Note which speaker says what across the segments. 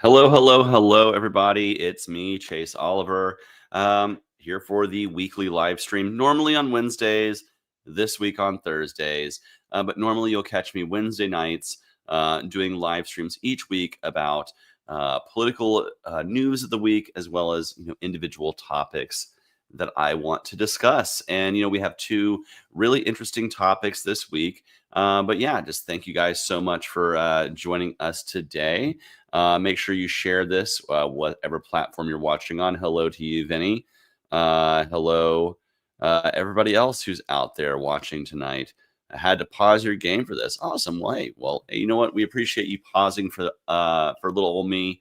Speaker 1: Hello, hello, hello, everybody. It's me, Chase Oliver, here for the weekly live stream. Normally on Wednesdays, this week on Thursdays, but normally you'll catch me Wednesday nights doing live streams each week about political news of the week, as well as individual topics that I want to discuss. And we have two really interesting topics this week. But yeah, just thank you guys so much for joining us today. Make sure you share this, whatever platform you're watching on. Hello to you, Vinny. Hello, everybody else who's out there watching tonight. I had to pause your game for this. Awesome. Well, hey, you know what? We appreciate you pausing for little old me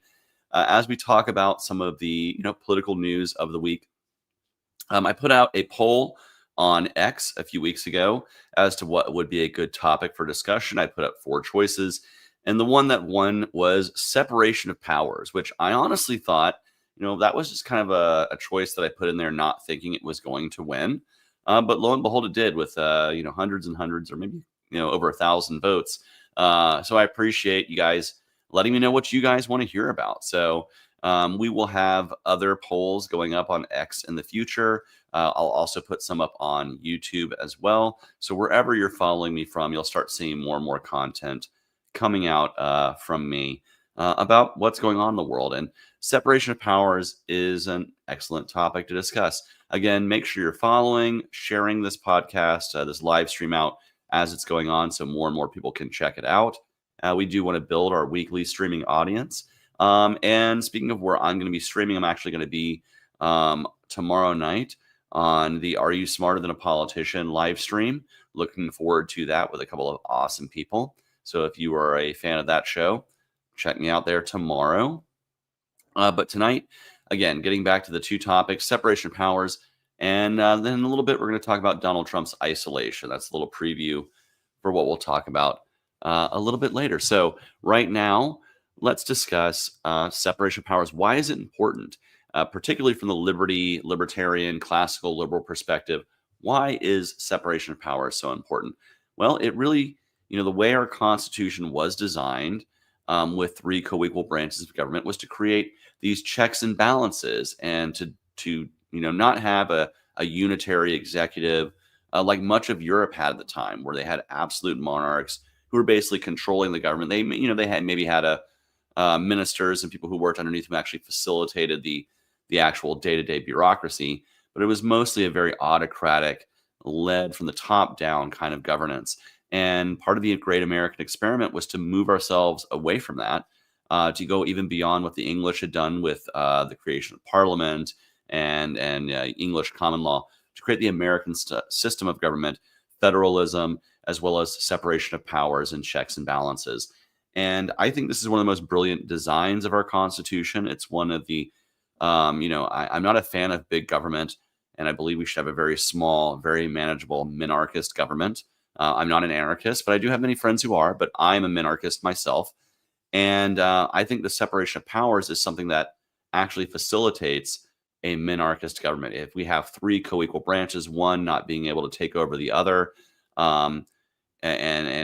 Speaker 1: as we talk about some of the political news of the week. I put out a poll on X a few weeks ago as to what would be a good topic for discussion. I put up 4 choices, and the one that won was separation of powers, which I honestly thought, that was just kind of a choice that I put in there, not thinking it was going to win. But lo and behold, it did with, hundreds and hundreds, or maybe, over 1,000 votes. So I appreciate you guys letting me know what you guys want to hear about. So we will have other polls going up on X in the future. I'll also put some up on YouTube as well. So wherever you're following me from, you'll start seeing more and more content coming out from me about what's going on in the world. And separation of powers is an excellent topic to discuss. Again, make sure you're following, sharing this podcast, this live stream out as it's going on, so more and more people can check it out. We do want to build our weekly streaming audience. And speaking of where I'm going to be streaming, I'm actually going to be tomorrow night on the Are You Smarter Than a Politician live stream. Looking forward to that with a couple of awesome people. So if you are a fan of that show, check me out there tomorrow. But tonight, again, getting back to the 2 topics, separation of powers, and then in a little bit, we're going to talk about Donald Trump's isolation. That's a little preview for what we'll talk about a little bit later. So right now, let's discuss separation of powers. Why is it important, particularly from the libertarian, classical liberal perspective? Why is separation of powers so important? Well, it really, the way our Constitution was designed with 3 co-equal branches of government was to create these checks and balances, and to not have a unitary executive like much of Europe had at the time, where they had absolute monarchs who were basically controlling the government. They had maybe had ministers and people who worked underneath who actually facilitated the actual day-to-day bureaucracy, but it was mostly a very autocratic, led from the top down kind of governance. And part of the great American experiment was to move ourselves away from that, to go even beyond what the English had done with the creation of Parliament and English common law, to create the American system of government, federalism, as well as separation of powers and checks and balances. And I think this is one of the most brilliant designs of our Constitution. It's one of the, I'm not a fan of big government, and I believe we should have a very small, very manageable minarchist government. I'm not an anarchist, but I do have many friends who are, but I'm a minarchist myself. And I think the separation of powers is something that actually facilitates a minarchist government. If we have 3 co-equal branches, one not being able to take over the other, and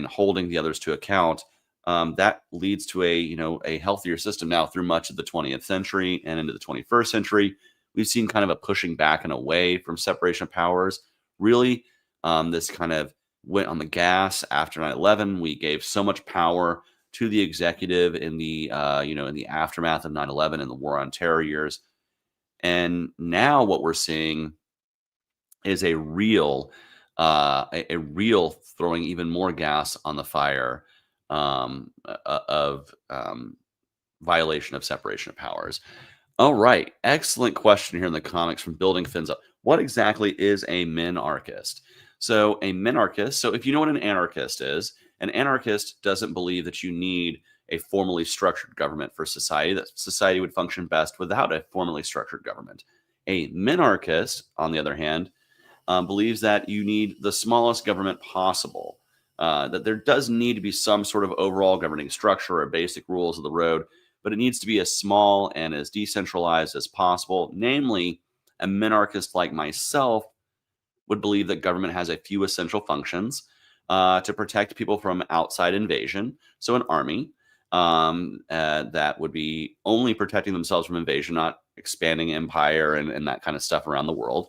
Speaker 1: holding the others to account, that leads to a healthier system. Now, through much of the 20th century and into the 21st century, we've seen kind of a pushing back and away from separation of powers. Really, this kind of went on the gas after 9/11. We gave so much power to the executive in the in the aftermath of 9/11 and the War on Terror years. And now what we're seeing is a real throwing even more gas on the fire of violation of separation of powers. All right. Excellent question here in the comics from Building Fins Up. What exactly is a minarchist? So a minarchist, so if you know what an anarchist is, an anarchist doesn't believe that you need a formally structured government for society, that society would function best without a formally structured government. A minarchist, on the other hand, believes that you need the smallest government possible, that there does need to be some sort of overall governing structure or basic rules of the road, but it needs to be as small and as decentralized as possible. Namely, a minarchist like myself would believe that government has a few essential functions to protect people from outside invasion, so an army, that would be only protecting themselves from invasion, not expanding empire and that kind of stuff around the world.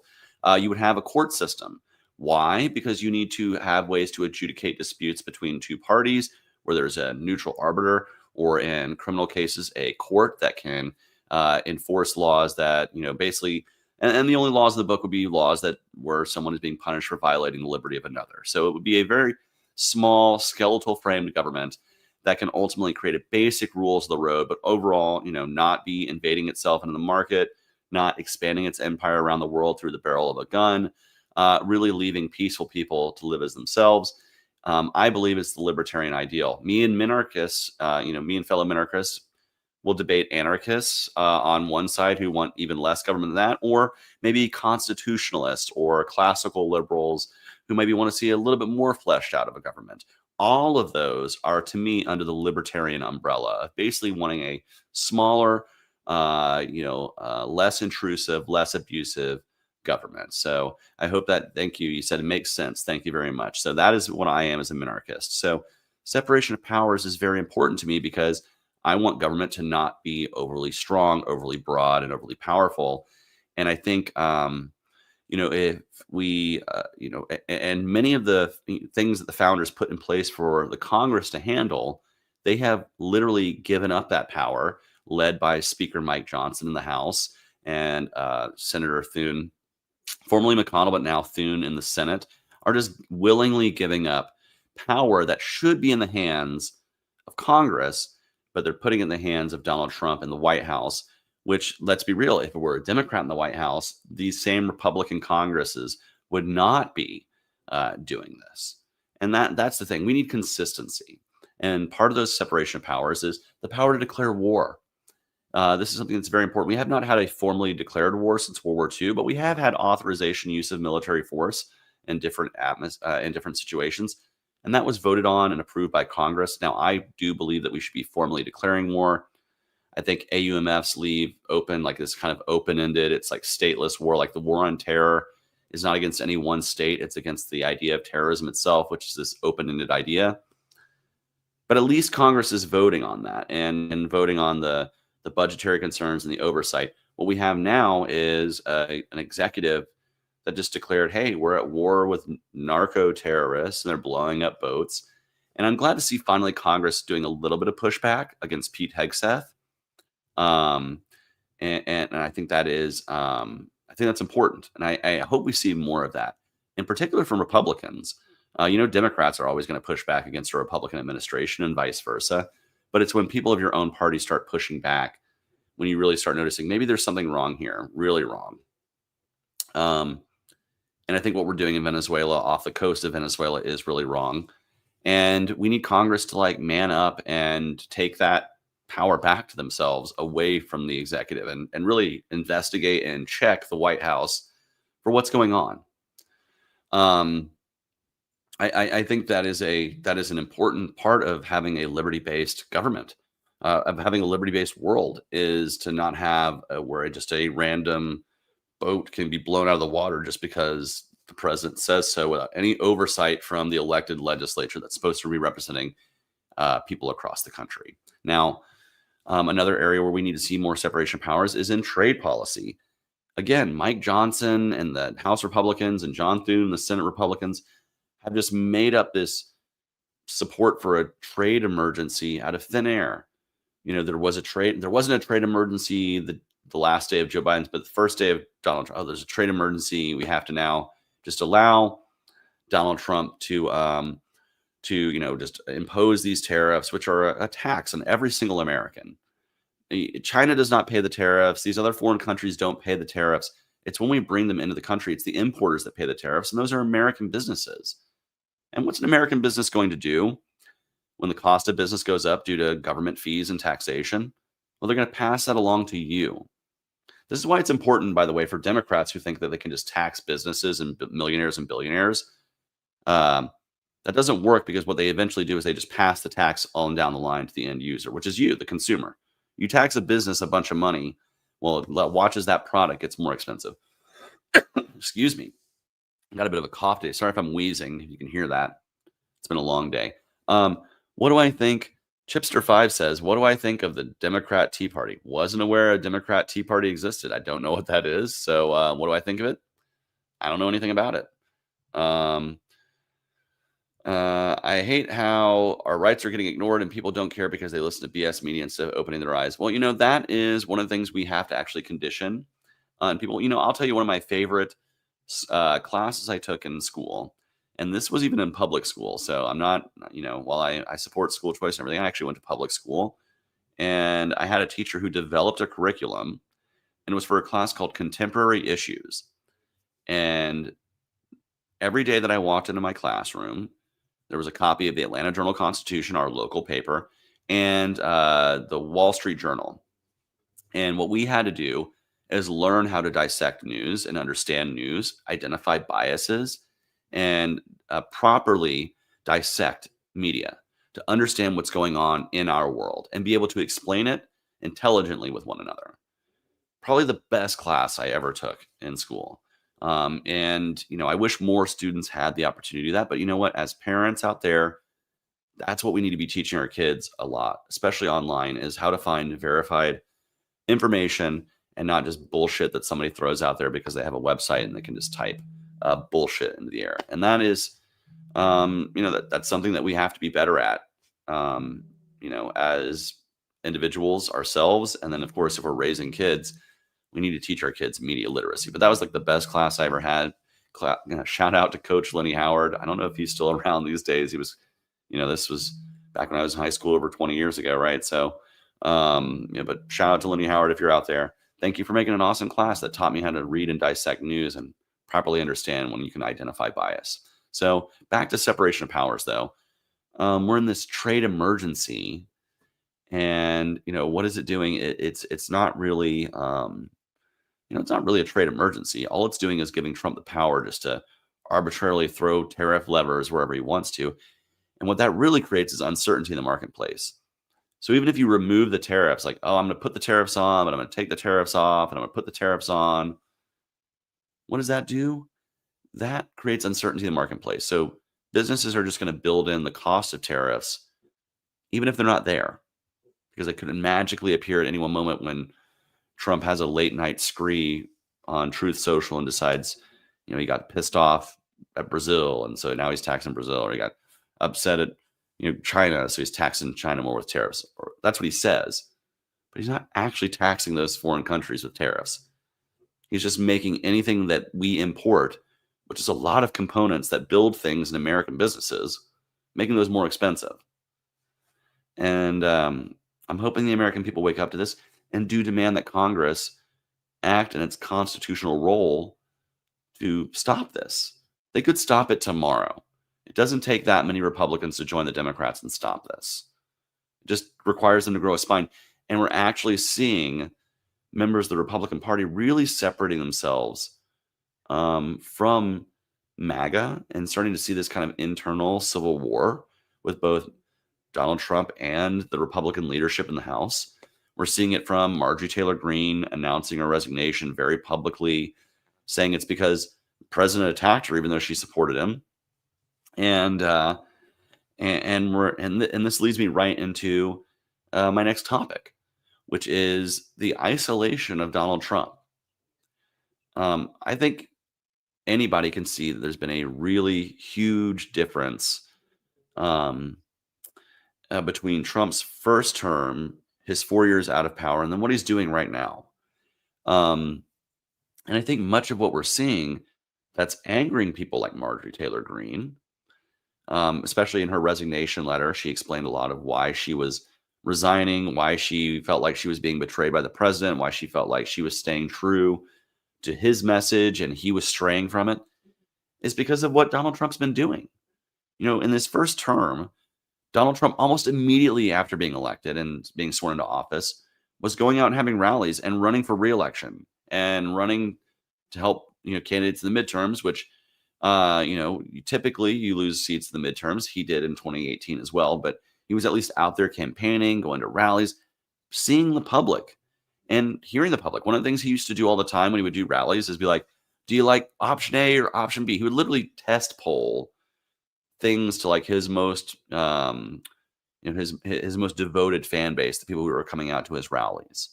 Speaker 1: You would have a court system. Why? Because you need to have ways to adjudicate disputes between two parties where there's a neutral arbiter, or in criminal cases, a court that can enforce laws that, basically, and the only laws in the book would be laws that where someone is being punished for violating the liberty of another. So it would be a very small, skeletal framed government that can ultimately create a basic rules of the road, but overall, not be invading itself into the market, not expanding its empire around the world through the barrel of a gun, really leaving peaceful people to live as themselves. I believe it's the libertarian ideal. Me and minarchists, me and fellow minarchists will debate anarchists on one side who want even less government than that, or maybe constitutionalists or classical liberals who maybe want to see a little bit more fleshed out of a government. All of those are, to me, under the libertarian umbrella, basically wanting a smaller, less intrusive, less abusive government. So I hope that, thank you. You said it makes sense. Thank you very much. So that is what I am as a minarchist. So separation of powers is very important to me because I want government to not be overly strong, overly broad, and overly powerful. And I think, if we, and many of the things that the founders put in place for the Congress to handle, they have literally given up that power, led by Speaker Mike Johnson in the House and Senator Thune, formerly McConnell, but now Thune in the Senate, are just willingly giving up power that should be in the hands of Congress, but they're putting it in the hands of Donald Trump and the White House, which, let's be real, if it were a Democrat in the White House, these same Republican Congresses would not be doing this. And that's the thing. We need consistency. And part of those separation of powers is the power to declare war. This is something that's very important. We have not had a formally declared war since World War II, but we have had authorization use of military force in different situations. And that was voted on and approved by Congress. Now, I do believe that we should be formally declaring war. I think AUMFs leave open, like this kind of open-ended, it's like stateless war, like the war on terror is not against any one state. It's against the idea of terrorism itself, which is this open-ended idea. But at least Congress is voting on that and voting on the budgetary concerns and the oversight. What we have now is an executive that just declared, hey, we're at war with narco terrorists and they're blowing up boats. And I'm glad to see finally Congress doing a little bit of pushback against Pete Hegseth. And I think that is, I think that's important. And I hope we see more of that, in particular from Republicans. Democrats are always going to push back against a Republican administration and vice versa. But it's when people of your own party start pushing back, when you really start noticing maybe there's something wrong here, really wrong. And I think what we're doing in Venezuela, off the coast of Venezuela, is really wrong. And we need Congress to man up and take that power back to themselves, away from the executive, and really investigate and check the White House for what's going on. I think that is an important part of having a liberty-based government, of having a liberty-based world, is to not have where just a random boat can be blown out of the water just because the president says so, without any oversight from the elected legislature that's supposed to be representing people across the country. Now, another area where we need to see more separation of powers is in trade policy. Again, Mike Johnson and the House Republicans and John Thune, the Senate Republicans, have just made up this support for a trade emergency out of thin air. There wasn't a trade emergency the last day of Joe Biden's, but the first day of Donald Trump, there's a trade emergency. We have to now just allow Donald Trump to just impose these tariffs, which are a tax on every single American. China does not pay the tariffs. These other foreign countries don't pay the tariffs. It's when we bring them into the country, it's the importers that pay the tariffs, and those are American businesses. And what's an American business going to do when the cost of business goes up due to government fees and taxation? Well, they're going to pass that along to you. This is why it's important, by the way, for Democrats who think that they can just tax businesses and millionaires and billionaires. That doesn't work, because what they eventually do is they just pass the tax on down the line to the end user, which is you, the consumer. You tax a business a bunch of money. Well, watch as that product gets more expensive. Excuse me. I got a bit of a cough today. Sorry if I'm wheezing, if you can hear that. It's been a long day. What do I think Chipster5 says, "What do I think of the Democrat Tea Party? Wasn't aware a Democrat Tea Party existed. I don't know what that is. So, what do I think of it? I don't know anything about it. Um, I hate how our rights are getting ignored and people don't care because they listen to BS media instead of opening their eyes. Well, that is one of the things we have to actually condition on people. I'll tell you one of my favorite classes I took in school, and this was even in public school. So I'm not, while I support school choice and everything, I actually went to public school, and I had a teacher who developed a curriculum, and it was for a class called Contemporary Issues. And every day that I walked into my classroom, there was a copy of the Atlanta Journal-Constitution, our local paper, and the Wall Street Journal. And what we had to do is learn how to dissect news and understand news, identify biases, and properly dissect media to understand what's going on in our world and be able to explain it intelligently with one another. Probably the best class I ever took in school. And I wish more students had the opportunity to do that. But you know what? As parents out there, that's what we need to be teaching our kids a lot, especially online, is how to find verified information and not just bullshit that somebody throws out there because they have a website and they can just type bullshit into the air. And that is, that's something that we have to be better at, as individuals ourselves. And then, of course, if we're raising kids, we need to teach our kids media literacy. But that was like the best class I ever had. Shout out to Coach Lenny Howard. I don't know if he's still around these days. He was, this was back when I was in high school over 20 years ago, right? So, but shout out to Lenny Howard if you're out there. Thank you for making an awesome class that taught me how to read and dissect news and properly understand when you can identify bias. So back to separation of powers, though. We're in this trade emergency, and what is it doing? It's not really. It's not really a trade emergency. All it's doing is giving Trump the power just to arbitrarily throw tariff levers wherever he wants to. And what that really creates is uncertainty in the marketplace. So even if you remove the tariffs, like, oh, I'm going to put the tariffs on, but I'm going to take the tariffs off, and I'm going to put the tariffs on, what does that do? That creates uncertainty in the marketplace. So businesses are just going to build in the cost of tariffs, even if they're not there, because they could magically appear at any one moment when Trump has a late night scree on Truth Social and decides, he got pissed off at Brazil, and so now he's taxing Brazil, or he got upset at China, so he's taxing China more with tariffs. Or that's what he says, but he's not actually taxing those foreign countries with tariffs. He's just making anything that we import, which is a lot of components that build things in American businesses, making those more expensive. And I'm hoping the American people wake up to this and do demand that Congress act in its constitutional role to stop this. They could stop it tomorrow. It doesn't take that many Republicans to join the Democrats and stop this. It just requires them to grow a spine. And we're actually seeing members of the Republican Party really separating themselves from MAGA and starting to see this kind of internal civil war with both Donald Trump and the Republican leadership in the House. We're seeing it from Marjorie Taylor Greene announcing her resignation very publicly, saying it's because the president attacked her, even though she supported him. And this leads me right into my next topic, which is the isolation of Donald Trump. I think anybody can see that there's been a really huge difference between Trump's first term, his 4 years out of power, and then what he's doing right now. And I think much of what we're seeing that's angering people like Marjorie Taylor Greene, especially in her resignation letter, she explained a lot of why she was resigning, why she felt like she was being betrayed by the president, why she felt like she was staying true to his message and he was straying from it, is because of what Donald Trump's been doing. In this first term, Donald Trump, almost immediately after being elected and being sworn into office, was going out and having rallies and running for re-election and running to help, candidates in the midterms, which, typically you lose seats in the midterms. He did in 2018 as well, but he was at least out there campaigning, going to rallies, seeing the public and hearing the public. One of the things he used to do all the time when he would do rallies is be like, do you like option A or option B? He would literally test poll things to like his most his most devoted fan base, the people who are coming out to his rallies.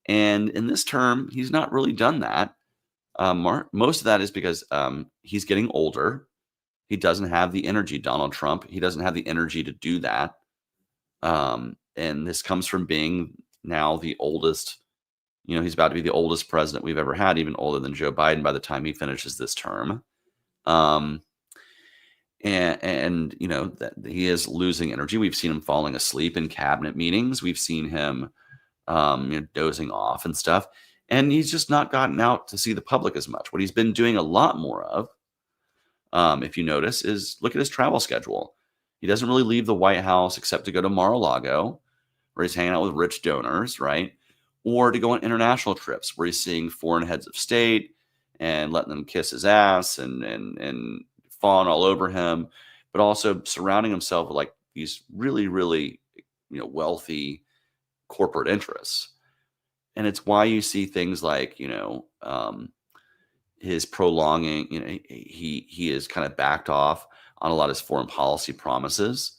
Speaker 1: And in this term, he's not really done that. Most of that is because he's getting older. He doesn't have the energy, Donald Trump. He doesn't have the energy to do that. And this comes from being now the oldest. He's about to be the oldest president we've ever had, even older than Joe Biden by the time he finishes this term. Um, and that he is losing energy. We've seen him falling asleep in cabinet meetings. We've seen him dozing off and stuff. And he's just not gotten out to see the public as much. What he's been doing a lot more of, if you notice, is look at his travel schedule. He doesn't really leave the White House except to go to Mar-a-Lago, where he's hanging out with rich donors, right? Or to go on international trips where he's seeing foreign heads of state and letting them kiss his ass and fawn all over him, but also surrounding himself with like these really, really, wealthy corporate interests. And it's why you see things like, his prolonging, he is kind of backed off on a lot of his foreign policy promises.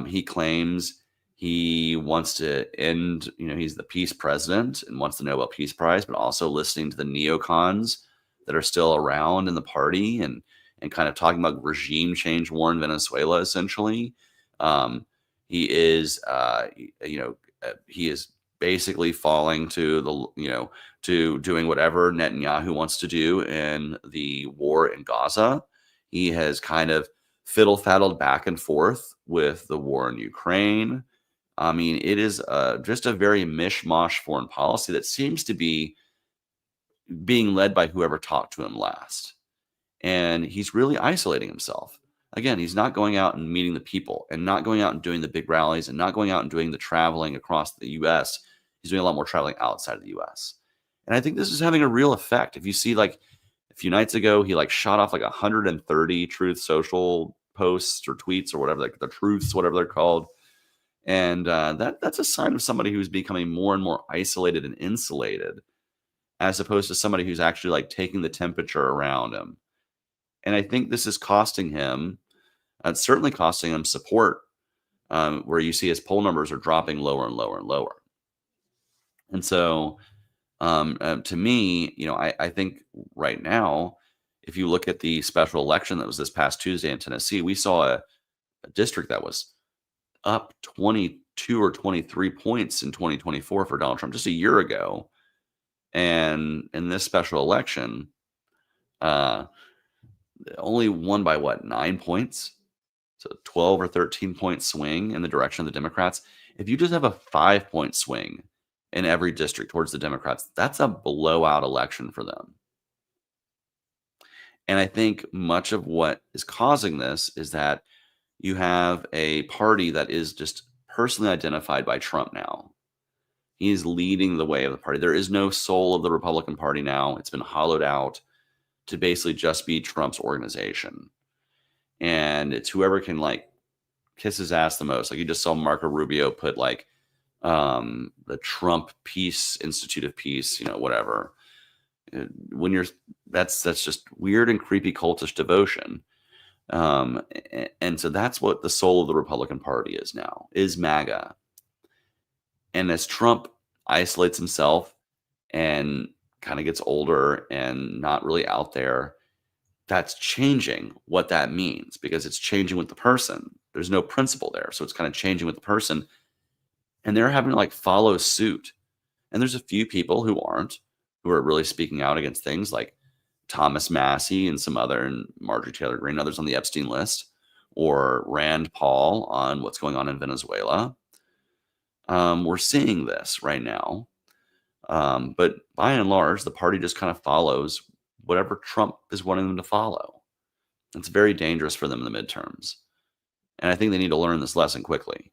Speaker 1: He claims he wants to end, he's the peace president and wants the Nobel Peace Prize, but also listening to the neocons that are still around in the party and kind of talking about regime change war in Venezuela, essentially. He is, he is basically falling to to doing whatever Netanyahu wants to do in the war in Gaza. He has kind of fiddle-faddled back and forth with the war in Ukraine. I mean, it is just a very mishmash foreign policy that seems to be being led by whoever talked to him last. And he's really isolating himself. Again, he's not going out and meeting the people and not going out and doing the big rallies and not going out and doing the traveling across the US. He's doing a lot more traveling outside of the US. And I think this is having a real effect. If you see, like, a few nights ago, he like shot off like 130 Truth Social posts or tweets or whatever, like the truths, whatever they're called. And that's a sign of somebody who's becoming more and more isolated and insulated, as opposed to somebody who's actually like taking the temperature around him. And I think this is costing him, it's certainly costing him support, where you see his poll numbers are dropping lower and lower and lower. And so to me, I think right now, if you look at the special election that was this past Tuesday in Tennessee, we saw a district that was up 22 or 23 points in 2024 for Donald Trump just a year ago. And in this special election, only won by 9 points? So 12 or 13 point swing in the direction of the Democrats. If you just have a 5-point swing in every district towards the Democrats, that's a blowout election for them. And I think much of what is causing this is that you have a party that is just personally identified by Trump now. He's leading the way of the party. There is no soul of the Republican Party now. It's been hollowed out to basically just be Trump's organization. And it's whoever can like kiss his ass the most. Like you just saw Marco Rubio put like the Trump Peace Institute of Peace, whatever. When you're that's just weird and creepy cultish devotion. And so that's what the soul of the Republican Party is now, is MAGA. And as Trump isolates himself and kind of gets older and not really out there, that's changing what that means, because it's changing with the person. There's no principle there. So it's kind of changing with the person. And they're having to like follow suit. And there's a few people who are really speaking out against things like Thomas Massey and some other, and Marjorie Taylor Greene, others on the Epstein list, or Rand Paul on what's going on in Venezuela. We're seeing this right now. But by and large, the party just kind of follows whatever Trump is wanting them to follow. It's very dangerous for them in the midterms. And I think they need to learn this lesson quickly.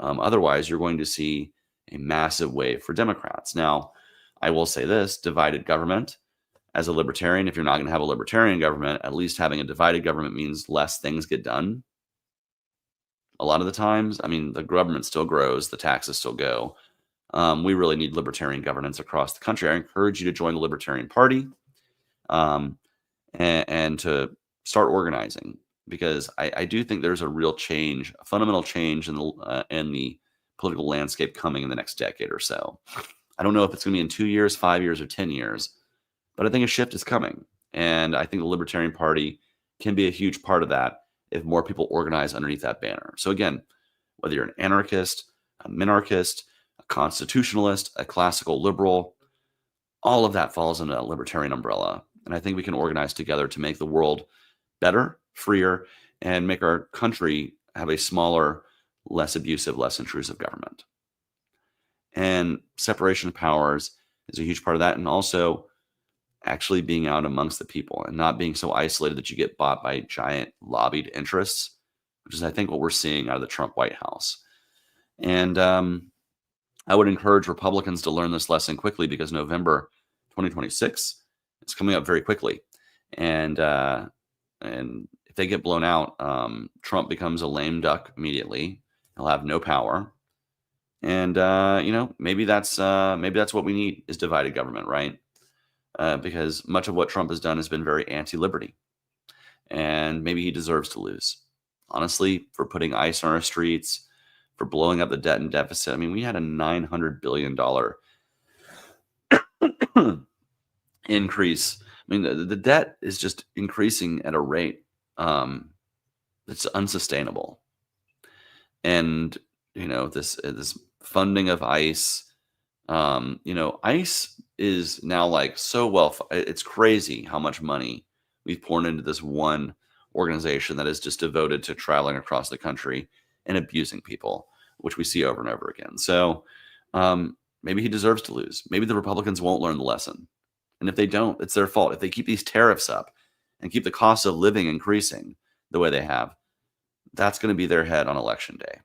Speaker 1: Otherwise, you're going to see a massive wave for Democrats. Now, I will say this, divided government. As a libertarian, if you're not going to have a libertarian government, at least having a divided government means less things get done. A lot of the times, I mean, the government still grows, the taxes still go. We really need libertarian governance across the country. I encourage you to join the Libertarian Party and to start organizing. because I do think there's a real change, a fundamental change in the political landscape coming in the next decade or so. I don't know if it's going to be in 2 years, 5 years, or 10 years, but I think a shift is coming, and I think the Libertarian Party can be a huge part of that if more people organize underneath that banner. So again, whether you're an anarchist, a minarchist, a constitutionalist, a classical liberal, all of that falls under that libertarian umbrella. And I think we can organize together to make the world better, freer, and make our country have a smaller, less abusive, less intrusive government. And separation of powers is a huge part of that. And also actually being out amongst the people and not being so isolated that you get bought by giant lobbied interests, which is, I think, what we're seeing out of the Trump White House. And I would encourage Republicans to learn this lesson quickly, because November 2026 is coming up very quickly. And if they get blown out, Trump becomes a lame duck immediately. He'll have no power. And maybe that's what we need, is divided government, right? Because much of what Trump has done has been very anti-liberty, and maybe he deserves to lose. Honestly, for putting ICE on our streets, for blowing up the debt and deficit. I mean, we had a $900 billion increase. I mean, the debt is just increasing at a rate that's unsustainable. And this funding of ICE, ICE is now like so well. It's crazy how much money we've poured into this one organization that is just devoted to traveling across the country and abusing people, which we see over and over again. So maybe he deserves to lose. Maybe the Republicans won't learn the lesson. And if they don't, it's their fault. If they keep these tariffs up and keep the cost of living increasing the way they have, that's going to be their head on election day.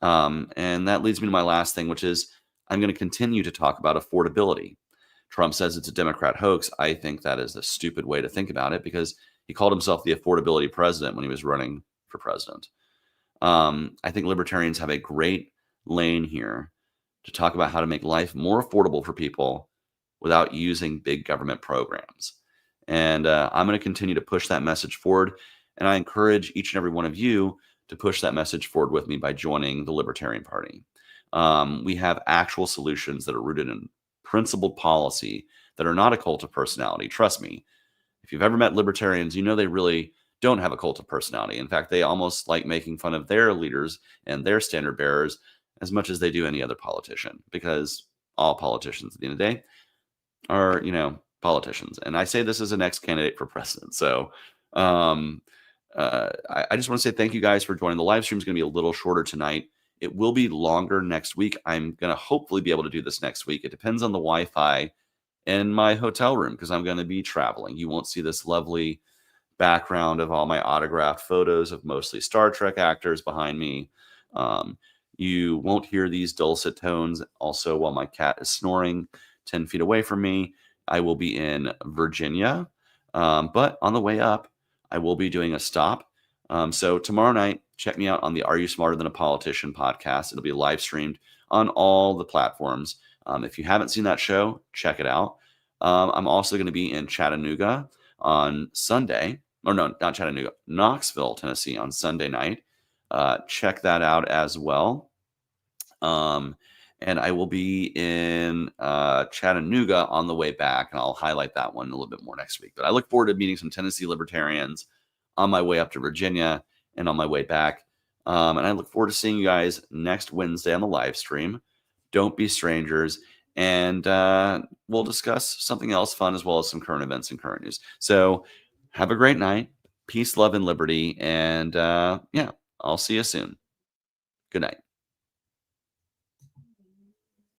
Speaker 1: And that leads me to my last thing, which is I'm going to continue to talk about affordability. Trump says it's a Democrat hoax. I think that is a stupid way to think about it, because he called himself the affordability president when he was running for president. I think libertarians have a great lane here to talk about how to make life more affordable for people without using big government programs. And I'm going to continue to push that message forward. And I encourage each and every one of you to push that message forward with me by joining the Libertarian Party. We have actual solutions that are rooted in principled policy that are not a cult of personality. Trust me, if you've ever met libertarians, you know they really don't have a cult of personality. In fact, they almost like making fun of their leaders and their standard bearers as much as they do any other politician, because all politicians at the end of the day are, politicians. And I say this as an ex-candidate for president. So I just want to say thank you guys for joining. The live stream is going to be a little shorter tonight. It will be longer next week. I'm going to hopefully be able to do this next week. It depends on the Wi-Fi in my hotel room, because I'm going to be traveling. You won't see this lovely background of all my autographed photos of mostly Star Trek actors behind me. You won't hear these dulcet tones also while my cat is snoring 10 feet away from me. I will be in Virginia, but on the way up, I will be doing a stop. So tomorrow night, check me out on the Are You Smarter Than a Politician podcast. It'll be live streamed on all the platforms. If you haven't seen that show, check it out. I'm also going to be in Chattanooga on Sunday. Or no, not Chattanooga, Knoxville, Tennessee on Sunday night. Check that out as well. And I will be in Chattanooga on the way back, and I'll highlight that one a little bit more next week. But I look forward to meeting some Tennessee libertarians on my way up to Virginia and on my way back. And I look forward to seeing you guys next Wednesday on the live stream. Don't be strangers. And we'll discuss something else fun, as well as some current events and current news. So have a great night. Peace, love, and liberty. And yeah, I'll see you soon. Good night.